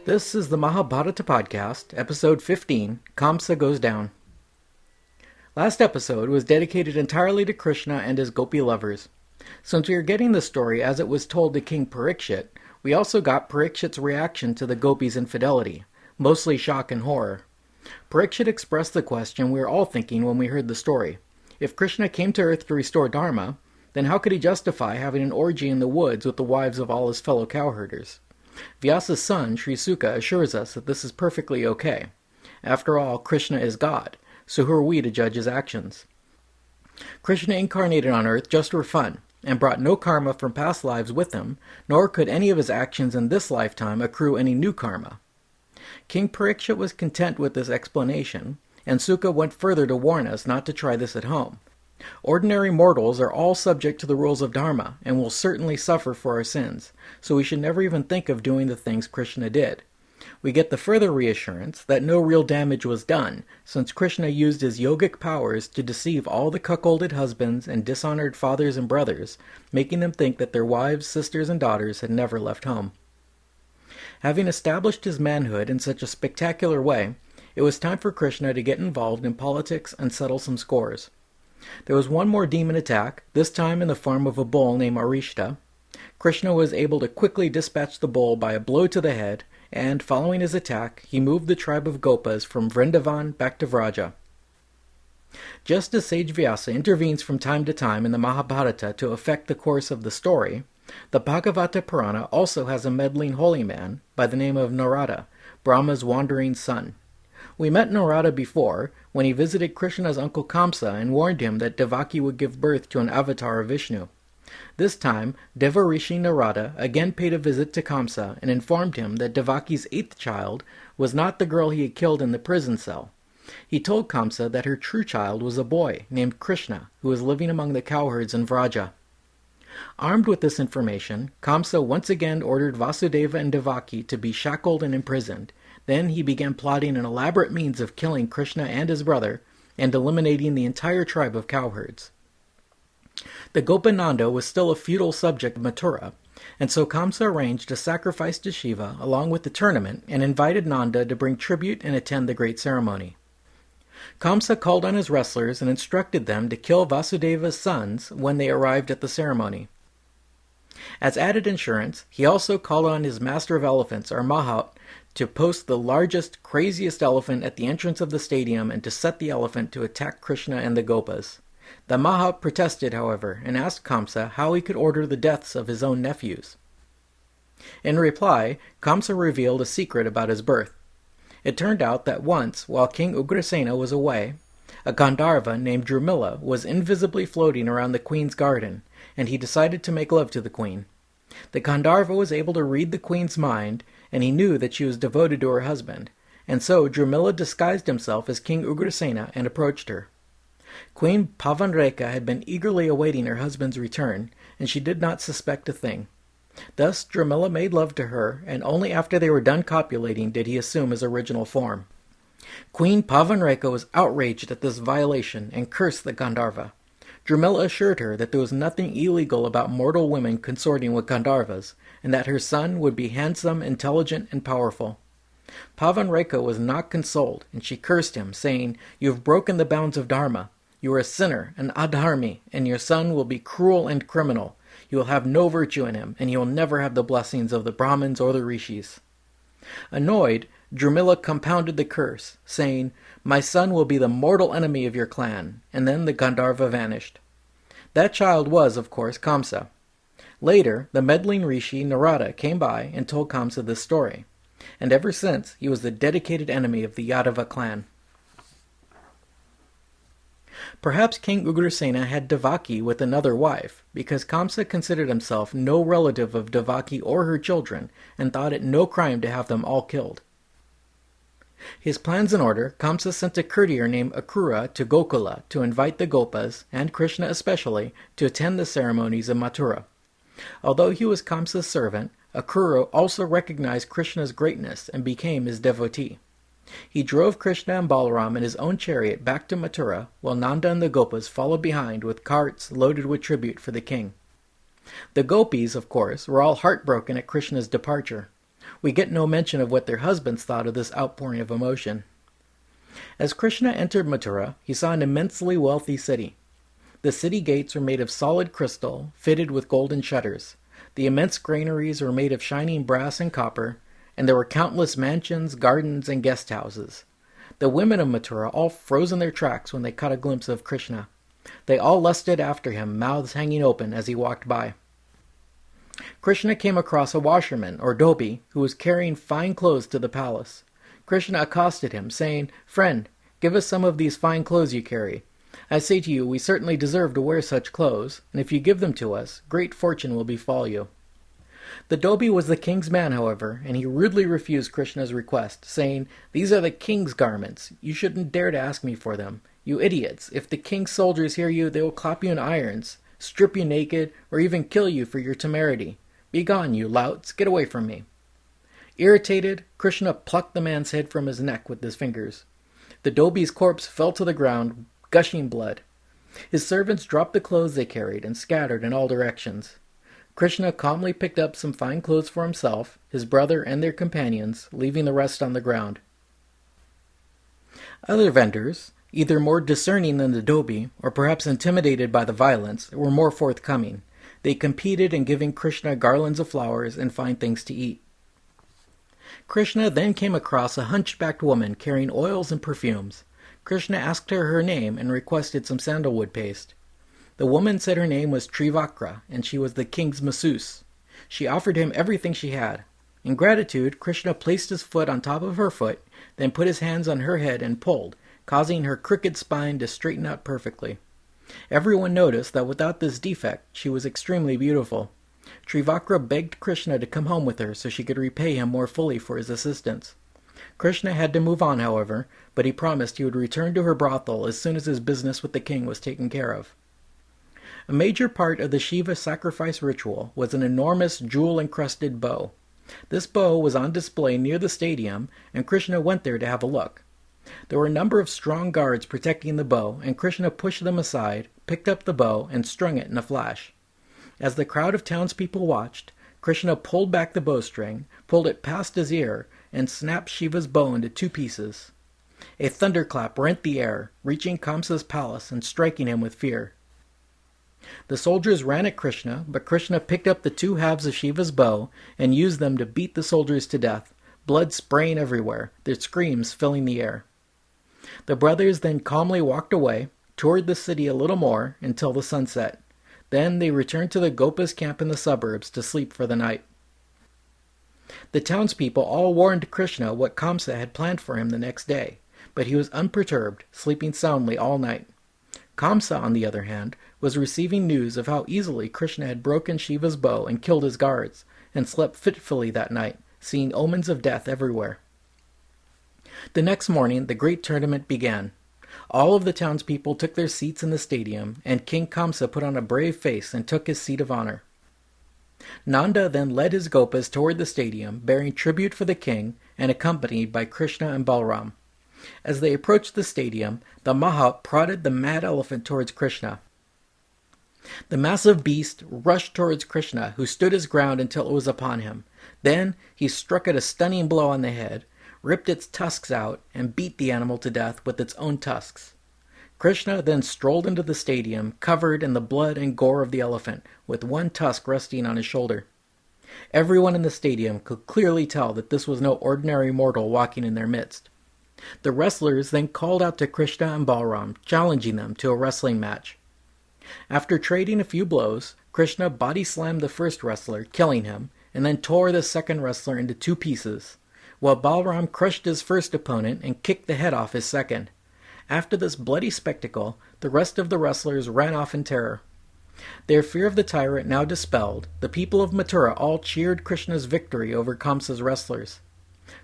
This is the Mahabharata podcast, episode 15, Kamsa Goes Down. Last episode was dedicated entirely to Krishna and his gopi lovers. Since we are getting the story as it was told to King Parikshit, we also got Parikshit's reaction to the gopis' infidelity, mostly shock and horror. Parikshit expressed the question we were all thinking when we heard the story. If Krishna came to earth to restore Dharma, then how could he justify having an orgy in the woods with the wives of all his fellow cowherders? Vyasa's son, Sri Suka, assures us that this is perfectly okay. After all, Krishna is God, so who are we to judge his actions? Krishna incarnated on earth just for fun, and brought no karma from past lives with him, nor could any of his actions in this lifetime accrue any new karma. King Parikshit was content with this explanation, and Suka went further to warn us not to try this at home. Ordinary mortals are all subject to the rules of Dharma, and will certainly suffer for our sins, so we should never even think of doing the things Krishna did. We get the further reassurance that no real damage was done, since Krishna used his yogic powers to deceive all the cuckolded husbands and dishonored fathers and brothers, making them think that their wives, sisters, and daughters had never left home. Having established his manhood in such a spectacular way, it was time for Krishna to get involved in politics and settle some scores. There was one more demon attack, this time in the form of a bull named Arishta. Krishna was able to quickly dispatch the bull by a blow to the head, and, following his attack, he moved the tribe of Gopas from Vrindavan back to Vraja. Just as sage Vyasa intervenes from time to time in the Mahabharata to affect the course of the story, the Bhagavata Purana also has a meddling holy man by the name of Narada, Brahma's wandering son. We met Narada before, when he visited Krishna's uncle Kamsa and warned him that Devaki would give birth to an avatar of Vishnu. This time, Devarishi Narada again paid a visit to Kamsa and informed him that Devaki's eighth child was not the girl he had killed in the prison cell. He told Kamsa that her true child was a boy named Krishna, who was living among the cowherds in Vraja. Armed with this information, Kamsa once again ordered Vasudeva and Devaki to be shackled and imprisoned. Then he began plotting an elaborate means of killing Krishna and his brother, and eliminating the entire tribe of cowherds. The Gopananda was still a feudal subject of Mathura, and so Kamsa arranged a sacrifice to Shiva along with the tournament, and invited Nanda to bring tribute and attend the great ceremony. Kamsa called on his wrestlers and instructed them to kill Vasudeva's sons when they arrived at the ceremony. As added insurance, he also called on his master of elephants, or Mahout, to post the largest, craziest elephant at the entrance of the stadium and to set the elephant to attack Krishna and the Gopas. The Mahout protested, however, and asked Kamsa how he could order the deaths of his own nephews. In reply, Kamsa revealed a secret about his birth. It turned out that once, while King Ugrasena was away, a Gandharva named Dramila was invisibly floating around the queen's garden, and he decided to make love to the queen. The Gandharva was able to read the queen's mind, and he knew that she was devoted to her husband, and so Dramila disguised himself as King Ugrasena and approached her. Queen Pavanreka had been eagerly awaiting her husband's return, and she did not suspect a thing. Thus Dramila made love to her, and only after they were done copulating did he assume his original form. Queen Pavanreka was outraged at this violation and cursed the Gandharva. Dramila assured her that there was nothing illegal about mortal women consorting with Gandharvas, and that her son would be handsome, intelligent, and powerful. Pavanreka was not consoled, and she cursed him, saying, "You have broken the bounds of Dharma. You are a sinner, an adharmi, and your son will be cruel and criminal. You will have no virtue in him, and he will never have the blessings of the Brahmins or the Rishis." Annoyed, Dramila compounded the curse, saying, "My son will be the mortal enemy of your clan," and then the Gandharva vanished. That child was, of course, Kamsa. Later, the meddling rishi Narada came by and told Kamsa this story, and ever since he was the dedicated enemy of the Yadava clan. Perhaps King Ugrasena had Devaki with another wife, because Kamsa considered himself no relative of Devaki or her children, and thought it no crime to have them all killed. His plans in order, Kamsa sent a courtier named Akrura to Gokula to invite the Gopas, and Krishna especially, to attend the ceremonies of Mathura. Although he was Kamsa's servant, Akrura also recognized Krishna's greatness and became his devotee. He drove Krishna and Balaram in his own chariot back to Mathura, while Nanda and the Gopas followed behind with carts loaded with tribute for the king. The gopis, of course, were all heartbroken at Krishna's departure. We get no mention of what their husbands thought of this outpouring of emotion. As Krishna entered Mathura, he saw an immensely wealthy city. The city gates were made of solid crystal, fitted with golden shutters. The immense granaries were made of shining brass and copper, and there were countless mansions, gardens, and guest houses. The women of Mathura all froze in their tracks when they caught a glimpse of Krishna. They all lusted after him, mouths hanging open as he walked by. Krishna came across a washerman, or dhobi, who was carrying fine clothes to the palace. Krishna accosted him, saying, "Friend, give us some of these fine clothes you carry. I say to you, we certainly deserve to wear such clothes, and if you give them to us, great fortune will befall you." The dhobi was the king's man, however, and he rudely refused Krishna's request, saying, "These are the king's garments. You shouldn't dare to ask me for them. You idiots, if the king's soldiers hear you, they will clap you in irons, strip you naked, or even kill you for your temerity. Begone, you louts, get away from me." Irritated, Krishna plucked the man's head from his neck with his fingers. The dhobi's corpse fell to the ground, gushing blood. His servants dropped the clothes they carried and scattered in all directions. Krishna calmly picked up some fine clothes for himself, his brother, and their companions, leaving the rest on the ground. Other vendors, either more discerning than the dhobi, or perhaps intimidated by the violence, were more forthcoming. They competed in giving Krishna garlands of flowers and fine things to eat. Krishna then came across a hunchbacked woman carrying oils and perfumes. Krishna asked her name and requested some sandalwood paste. The woman said her name was Trivakra, and she was the king's masseuse. She offered him everything she had. In gratitude, Krishna placed his foot on top of her foot, then put his hands on her head and pulled, causing her crooked spine to straighten out perfectly. Everyone noticed that without this defect, she was extremely beautiful. Trivakra begged Krishna to come home with her so she could repay him more fully for his assistance. Krishna had to move on, however, but he promised he would return to her brothel as soon as his business with the king was taken care of. A major part of the Shiva sacrifice ritual was an enormous jewel-encrusted bow. This bow was on display near the stadium, and Krishna went there to have a look. There were a number of strong guards protecting the bow, and Krishna pushed them aside, picked up the bow, and strung it in a flash. As the crowd of townspeople watched, Krishna pulled back the bowstring, pulled it past his ear, and snapped Shiva's bow into two pieces. A thunderclap rent the air, reaching Kamsa's palace and striking him with fear. The soldiers ran at Krishna, but Krishna picked up the two halves of Shiva's bow and used them to beat the soldiers to death, blood spraying everywhere, their screams filling the air. The brothers then calmly walked away, toured the city a little more until the sun set. Then they returned to the Gopas camp in the suburbs to sleep for the night. The townspeople all warned Krishna what Kamsa had planned for him the next day, but he was unperturbed, sleeping soundly all night. Kamsa, on the other hand, was receiving news of how easily Krishna had broken Shiva's bow and killed his guards, and slept fitfully that night, seeing omens of death everywhere. The next morning the great tournament began. All of the townspeople took their seats in the stadium, and King Kamsa put on a brave face and took his seat of honor. Nanda then led his Gopas toward the stadium, bearing tribute for the king and accompanied by Krishna and Balaram. As they approached the stadium, the Maha prodded the mad elephant towards Krishna. The massive beast rushed towards Krishna, who stood his ground until it was upon him. Then he struck it a stunning blow on the head, ripped its tusks out, and beat the animal to death with its own tusks. Krishna then strolled into the stadium, covered in the blood and gore of the elephant, with one tusk resting on his shoulder. Everyone in the stadium could clearly tell that this was no ordinary mortal walking in their midst. The wrestlers then called out to Krishna and Balaram, challenging them to a wrestling match. After trading a few blows, Krishna body-slammed the first wrestler, killing him, and then tore the second wrestler into two pieces, while Balaram crushed his first opponent and kicked the head off his second. After this bloody spectacle, the rest of the wrestlers ran off in terror. Their fear of the tyrant now dispelled, the people of Mathura all cheered Krishna's victory over Kamsa's wrestlers.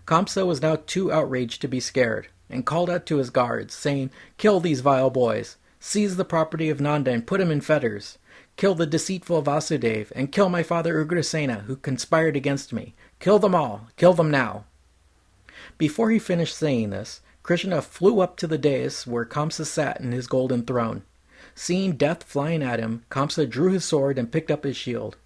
Kamsa was now too outraged to be scared, and called out to his guards, saying, "Kill these vile boys! Seize the property of Nanda and put him in fetters! Kill the deceitful Vasudeva, and kill my father Ugrasena, who conspired against me! Kill them all! Kill them now!" Before he finished saying this, Krishna flew up to the dais where Kamsa sat in his golden throne. Seeing death flying at him, Kamsa drew his sword and picked up his shield.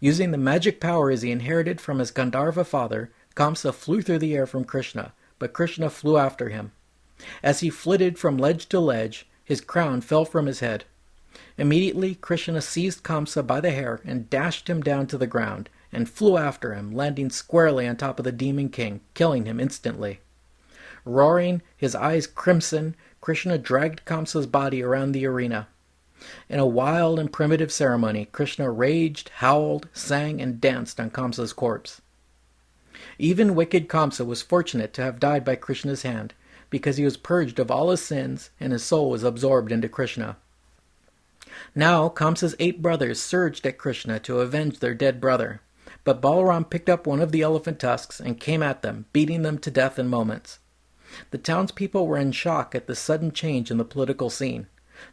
Using the magic powers he inherited from his Gandharva father, Kamsa flew through the air from Krishna, but Krishna flew after him. As he flitted from ledge to ledge, his crown fell from his head. Immediately, Krishna seized Kamsa by the hair and dashed him down to the ground, and flew after him, landing squarely on top of the demon king, killing him instantly. Roaring, his eyes crimson, Krishna dragged Kamsa's body around the arena. In a wild and primitive ceremony, Krishna raged, howled, sang, and danced on Kamsa's corpse. Even wicked Kamsa was fortunate to have died by Krishna's hand, because he was purged of all his sins and his soul was absorbed into Krishna. Now Kamsa's 8 brothers surged at Krishna to avenge their dead brother, but Balaram picked up one of the elephant tusks and came at them, beating them to death in moments. The townspeople were in shock at the sudden change in the political scene.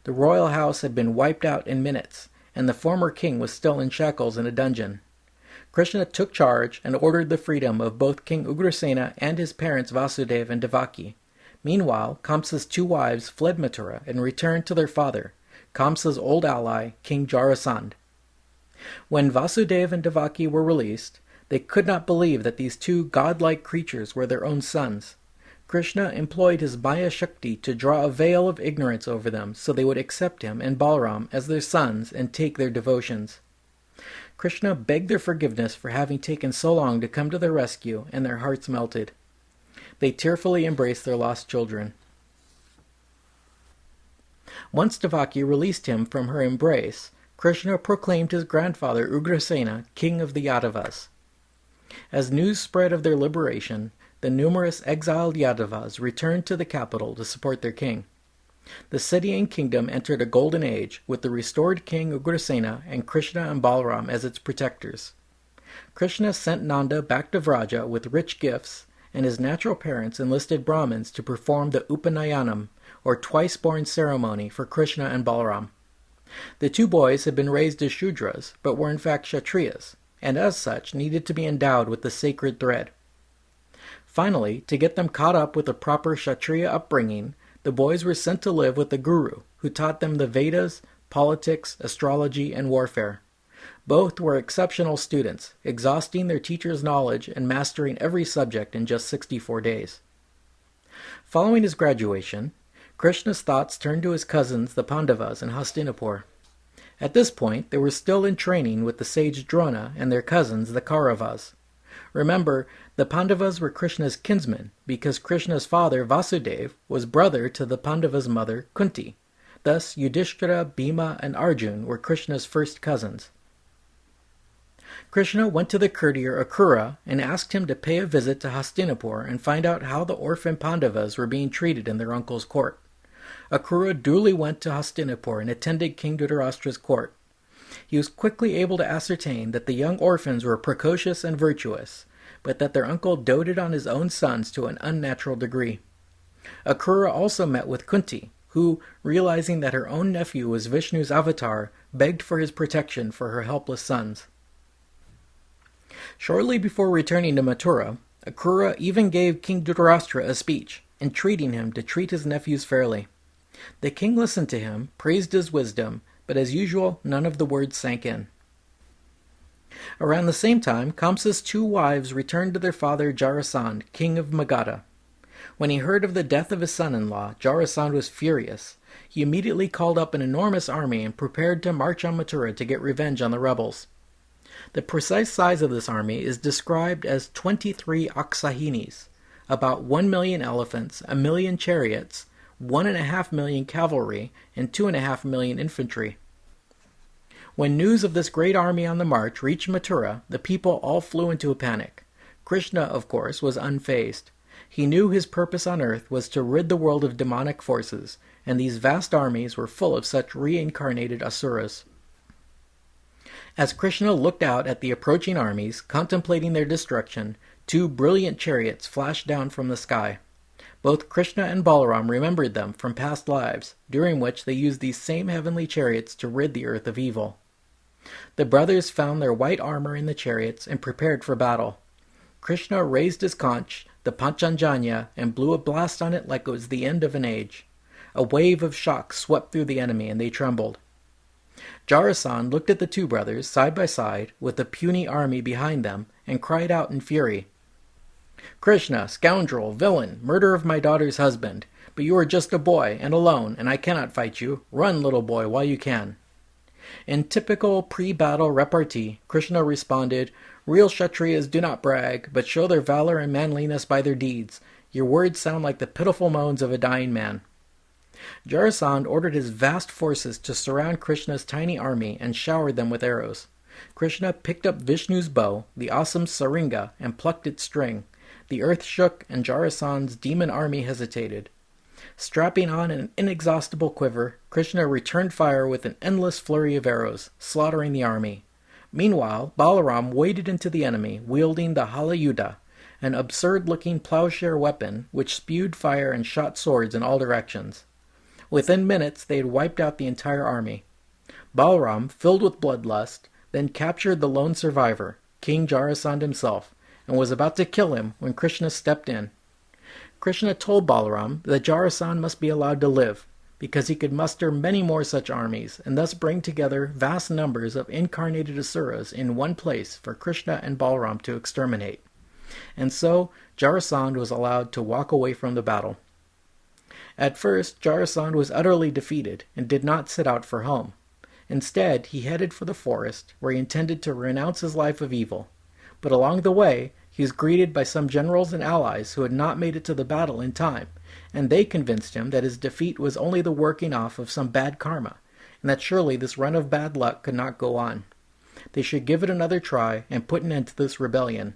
The royal house had been wiped out in minutes, and the former king was still in shackles in a dungeon. Krishna took charge and ordered the freedom of both King Ugrasena and his parents Vasudeva and Devaki. Meanwhile, Kamsa's 2 wives fled Mathura and returned to their father, Kamsa's old ally, King Jarasandh. When Vasudeva and Devaki were released, they could not believe that these 2 godlike creatures were their own sons. Krishna employed his Maya Shakti to draw a veil of ignorance over them so they would accept him and Balaram as their sons and take their devotions. Krishna begged their forgiveness for having taken so long to come to their rescue, and their hearts melted. They tearfully embraced their lost children. Once Devaki released him from her embrace, Krishna proclaimed his grandfather Ugrasena king of the Yadavas. As news spread of their liberation, the numerous exiled Yadavas returned to the capital to support their king. The city and kingdom entered a golden age, with the restored king Ugrasena and Krishna and Balaram as its protectors. Krishna sent Nanda back to Vraja with rich gifts, and his natural parents enlisted Brahmins to perform the Upanayanam, or twice-born ceremony, for Krishna and Balaram. The 2 boys had been raised as Shudras, but were in fact Kshatriyas, and as such needed to be endowed with the sacred thread. Finally, to get them caught up with a proper Kshatriya upbringing, the boys were sent to live with the guru, who taught them the Vedas, politics, astrology, and warfare. Both were exceptional students, exhausting their teacher's knowledge and mastering every subject in just 64 days. Following his graduation, Krishna's thoughts turned to his cousins, the Pandavas, in Hastinapur. At this point, they were still in training with the sage Drona and their cousins, the Kauravas. Remember, the Pandavas were Krishna's kinsmen, because Krishna's father, Vasudeva, was brother to the Pandavas' mother, Kunti. Thus, Yudhishthira, Bhima, and Arjun were Krishna's first cousins. Krishna went to the courtier Akrura and asked him to pay a visit to Hastinapur and find out how the orphan Pandavas were being treated in their uncle's court. Akrura duly went to Hastinapur and attended King Dhritarashtra's court. He was quickly able to ascertain that the young orphans were precocious and virtuous, but that their uncle doted on his own sons to an unnatural degree. Akrura also met with Kunti, who, realizing that her own nephew was Vishnu's avatar, begged for his protection for her helpless sons. Shortly before returning to Mathura, Akrura even gave King Dhritarashtra a speech, entreating him to treat his nephews fairly. The king listened to him, praised his wisdom, but as usual, none of the words sank in. Around the same time, Kamsa's 2 wives returned to their father Jarasandh, king of Magadha. When he heard of the death of his son-in-law, Jarasandh was furious. He immediately called up an enormous army and prepared to march on Mathura to get revenge on the rebels. The precise size of this army is described as 23 aksahinis, about 1 million elephants, 1 million chariots, 1.5 million cavalry, and 2.5 million infantry. When news of this great army on the march reached Mathura, the people all flew into a panic. Krishna, of course, was unfazed. He knew his purpose on earth was to rid the world of demonic forces, and these vast armies were full of such reincarnated asuras. As Krishna looked out at the approaching armies, contemplating their destruction, 2 brilliant chariots flashed down from the sky. Both Krishna and Balaram remembered them from past lives, during which they used these same heavenly chariots to rid the earth of evil. The brothers found their white armor in the chariots and prepared for battle. Krishna raised his conch, the Panchanjanya, and blew a blast on it like it was the end of an age. A wave of shock swept through the enemy, and they trembled. Jarasandh looked at the 2 brothers, side by side, with the puny army behind them, and cried out in fury, "Krishna, scoundrel, villain, murderer of my daughter's husband! But you are just a boy, and alone, and I cannot fight you. Run, little boy, while you can." In typical pre-battle repartee, Krishna responded, "Real Kshatriyas do not brag, but show their valor and manliness by their deeds. Your words sound like the pitiful moans of a dying man." Jarasandh ordered his vast forces to surround Krishna's tiny army and showered them with arrows. Krishna picked up Vishnu's bow, the awesome Saringa, and plucked its string. The earth shook, and Jarasandh's demon army hesitated. Strapping on an inexhaustible quiver, Krishna returned fire with an endless flurry of arrows, slaughtering the army. Meanwhile, Balaram waded into the enemy, wielding the Halayuddha, an absurd-looking plowshare weapon which spewed fire and shot swords in all directions. Within minutes, they had wiped out the entire army. Balaram, filled with bloodlust, then captured the lone survivor, King Jarasandh himself, and was about to kill him when Krishna stepped in. Krishna told Balaram that Jarasandh must be allowed to live, because he could muster many more such armies, and thus bring together vast numbers of incarnated asuras in one place for Krishna and Balaram to exterminate. And so Jarasandh was allowed to walk away from the battle. At first, Jarasandh was utterly defeated and did not set out for home. Instead, he headed for the forest, where he intended to renounce his life of evil. But along the way, he was greeted by some generals and allies who had not made it to the battle in time, and they convinced him that his defeat was only the working off of some bad karma, and that surely this run of bad luck could not go on. They should give it another try and put an end to this rebellion.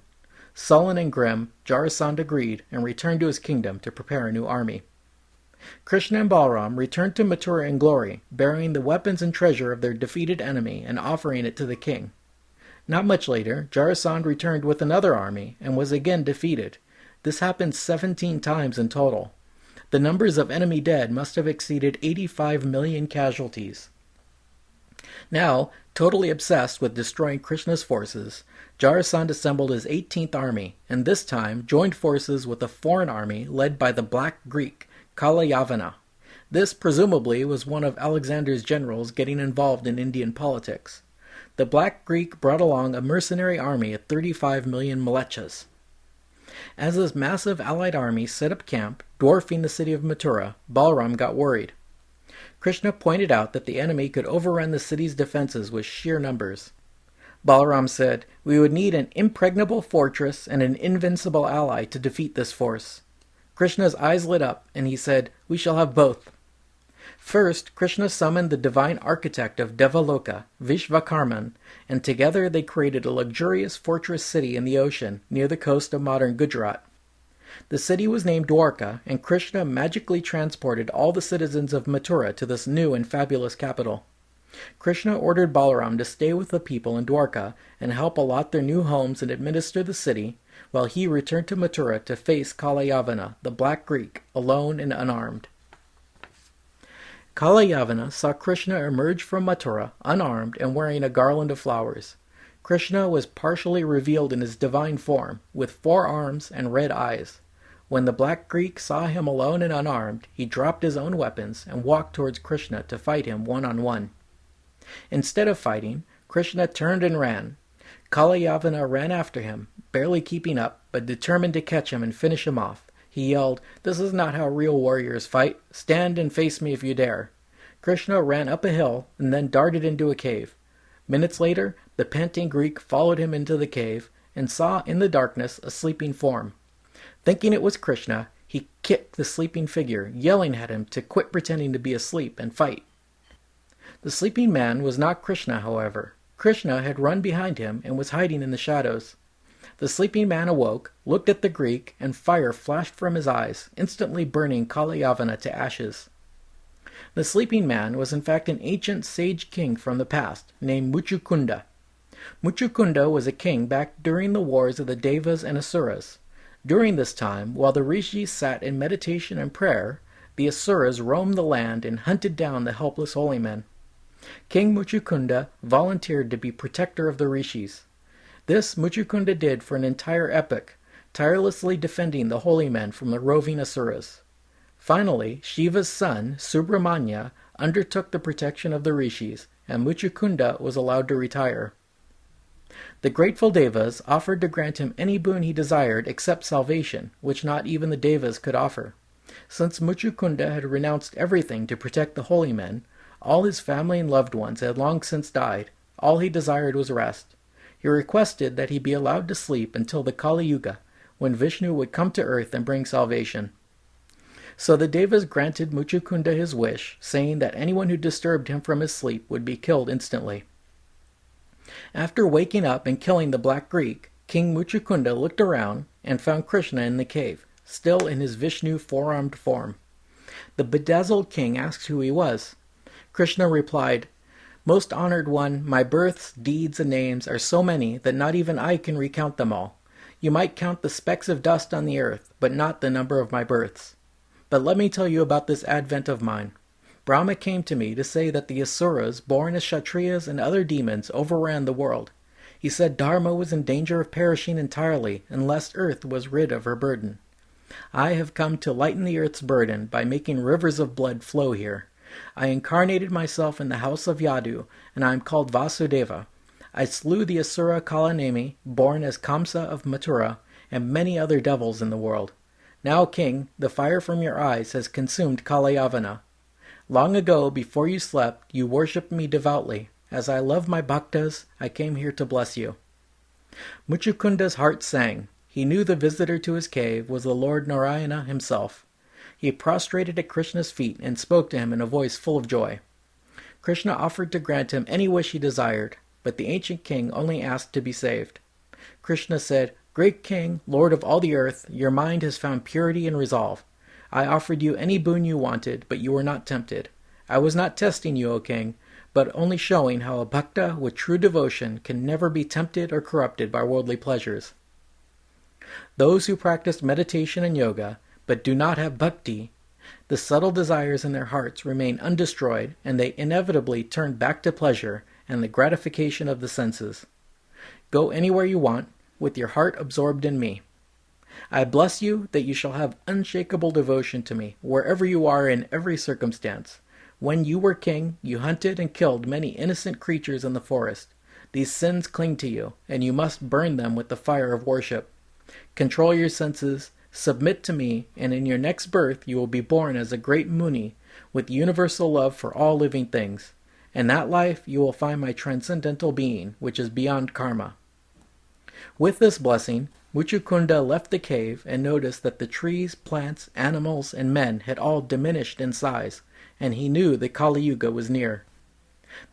Sullen and grim, Jarasandh agreed and returned to his kingdom to prepare a new army. Krishna and Balaram returned to Mathura in glory, bearing the weapons and treasure of their defeated enemy and offering it to the king. Not much later, Jarasandh returned with another army and was again defeated. This happened 17 times in total. The numbers of enemy dead must have exceeded 85 million casualties. Now, totally obsessed with destroying Krishna's forces, Jarasandh assembled his 18th army, and this time joined forces with a foreign army led by the Black Greek, Kalayavana. This presumably was one of Alexander's generals getting involved in Indian politics. The Black Greek brought along a mercenary army of 35 million mlechas. As this massive allied army set up camp, dwarfing the city of Mathura, Balaram got worried. Krishna pointed out that the enemy could overrun the city's defenses with sheer numbers. Balaram said, "We would need an impregnable fortress and an invincible ally to defeat this force." Krishna's eyes lit up, and he said, "We shall have both." First, Krishna summoned the divine architect of Devaloka, Vishvakarman, and together they created a luxurious fortress city in the ocean near the coast of modern Gujarat. The city was named Dwarka, and Krishna magically transported all the citizens of Mathura to this new and fabulous capital. Krishna ordered Balaram to stay with the people in Dwarka and help allot their new homes and administer the city, while he returned to Mathura to face Kalayavana, the Black Greek, alone and unarmed. Kalayavana saw Krishna emerge from Mathura, unarmed and wearing a garland of flowers. Krishna was partially revealed in his divine form, with 4 arms and red eyes. When the Black Greek saw him alone and unarmed, he dropped his own weapons and walked towards Krishna to fight him one-on-one. Instead of fighting, Krishna turned and ran. Kalayavana ran after him, barely keeping up, but determined to catch him and finish him off. He yelled, "This is not how real warriors fight. Stand and face me if you dare." Krishna ran up a hill and then darted into a cave. Minutes later, the panting Greek followed him into the cave and saw in the darkness a sleeping form. Thinking it was Krishna, he kicked the sleeping figure, yelling at him to quit pretending to be asleep and fight. The sleeping man was not Krishna, however. Krishna had run behind him and was hiding in the shadows. The sleeping man awoke, looked at the Greek, and fire flashed from his eyes, instantly burning Kalayavana to ashes. The sleeping man was in fact an ancient sage king from the past, named Muchukunda. Muchukunda was a king back during the wars of the Devas and Asuras. During this time, while the rishis sat in meditation and prayer, the Asuras roamed the land and hunted down the helpless holy men. King Muchukunda volunteered to be protector of the rishis. This Muchukunda did for an entire epoch, tirelessly defending the holy men from the roving Asuras. Finally, Shiva's son, Subramanya, undertook the protection of the rishis, and Muchukunda was allowed to retire. The grateful Devas offered to grant him any boon he desired except salvation, which not even the Devas could offer. Since Muchukunda had renounced everything to protect the holy men, all his family and loved ones had long since died. All he desired was rest. He requested that he be allowed to sleep until the Kali Yuga, when Vishnu would come to earth and bring salvation. So the Devas granted Muchukunda his wish, saying that anyone who disturbed him from his sleep would be killed instantly. After waking up and killing the Black Greek, King Muchukunda looked around and found Krishna in the cave, still in his Vishnu four-armed form. The bedazzled king asked who he was. Krishna replied, "Most honored one, my births, deeds, and names are so many that not even I can recount them all. You might count the specks of dust on the earth, but not the number of my births. But let me tell you about this advent of mine. Brahma came to me to say that the Asuras, born as Kshatriyas and other demons, overran the world. He said Dharma was in danger of perishing entirely unless earth was rid of her burden. I have come to lighten the earth's burden by making rivers of blood flow here. I incarnated myself in the house of Yadu, and I am called Vasudeva. I slew the Asura Kalanemi, born as Kamsa of Mathura, and many other devils in the world. Now, king, the fire from your eyes has consumed Kalayavana. Long ago, before you slept, you worshipped me devoutly. As I love my bhaktas, I came here to bless you." Muchukunda's heart sang. He knew the visitor to his cave was the Lord Narayana himself. He prostrated at Krishna's feet and spoke to him in a voice full of joy. Krishna offered to grant him any wish he desired, but the ancient king only asked to be saved. Krishna said, "Great king, lord of all the earth, your mind has found purity and resolve. I offered you any boon you wanted, but you were not tempted. I was not testing you, O king, but only showing how a bhakta with true devotion can never be tempted or corrupted by worldly pleasures. Those who practice meditation and yoga, but do not have bhakti, the subtle desires in their hearts remain undestroyed, and they inevitably turn back to pleasure and the gratification of the senses. Go anywhere you want, with your heart absorbed in me. I bless you that you shall have unshakable devotion to me, wherever you are in every circumstance. When you were king, you hunted and killed many innocent creatures in the forest. These sins cling to you, and you must burn them with the fire of worship. Control your senses, submit to me, and in your next birth you will be born as a great Muni, with universal love for all living things. In that life you will find my transcendental being, which is beyond karma." With this blessing, Muchukunda left the cave and noticed that the trees, plants, animals, and men had all diminished in size, and he knew the Kali Yuga was near.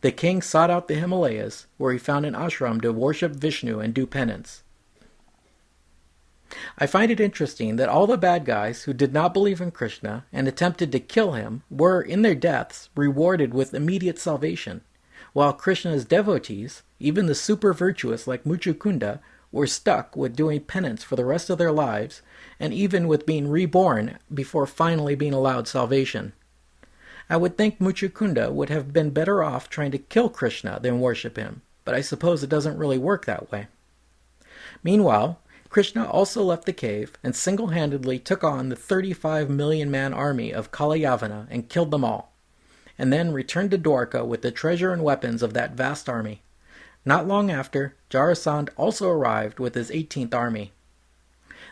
The king sought out the Himalayas, where he found an ashram to worship Vishnu and do penance. I find it interesting that all the bad guys who did not believe in Krishna and attempted to kill him were, in their deaths, rewarded with immediate salvation, while Krishna's devotees, even the super virtuous like Muchukunda, were stuck with doing penance for the rest of their lives, and even with being reborn before finally being allowed salvation. I would think Muchukunda would have been better off trying to kill Krishna than worship him, but I suppose it doesn't really work that way. Meanwhile, Krishna also left the cave and single-handedly took on the 35 million-man army of Kalayavana and killed them all, and then returned to Dwarka with the treasure and weapons of that vast army. Not long after, Jarasandh also arrived with his 18th army.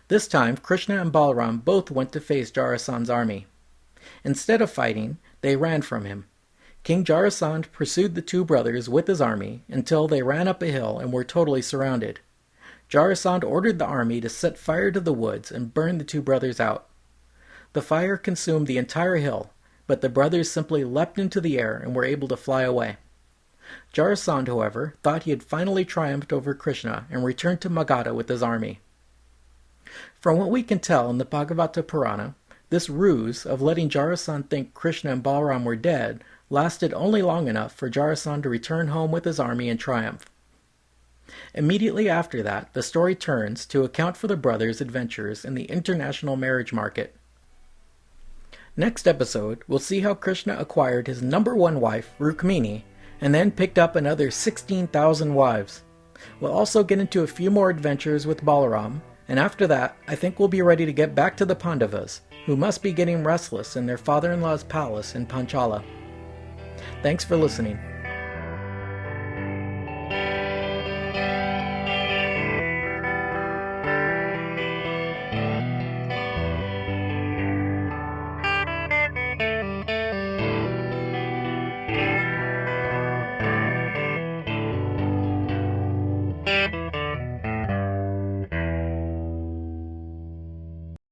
This time, Krishna and Balaram both went to face Jarasandh's army. Instead of fighting, they ran from him. King Jarasandh pursued the two brothers with his army until they ran up a hill and were totally surrounded. Jarasandh ordered the army to set fire to the woods and burn the two brothers out. The fire consumed the entire hill, but the brothers simply leapt into the air and were able to fly away. Jarasandh, however, thought he had finally triumphed over Krishna and returned to Magadha with his army. From what we can tell in the Bhagavata Purana, this ruse of letting Jarasandh think Krishna and Balaram were dead lasted only long enough for Jarasandh to return home with his army in triumph. Immediately after that, the story turns to account for the brothers' adventures in the international marriage market. Next episode, we'll see how Krishna acquired his number one wife, Rukmini, and then picked up another 16,000 wives. We'll also get into a few more adventures with Balaram, and after that, I think we'll be ready to get back to the Pandavas, who must be getting restless in their father-in-law's palace in Panchala. Thanks for listening.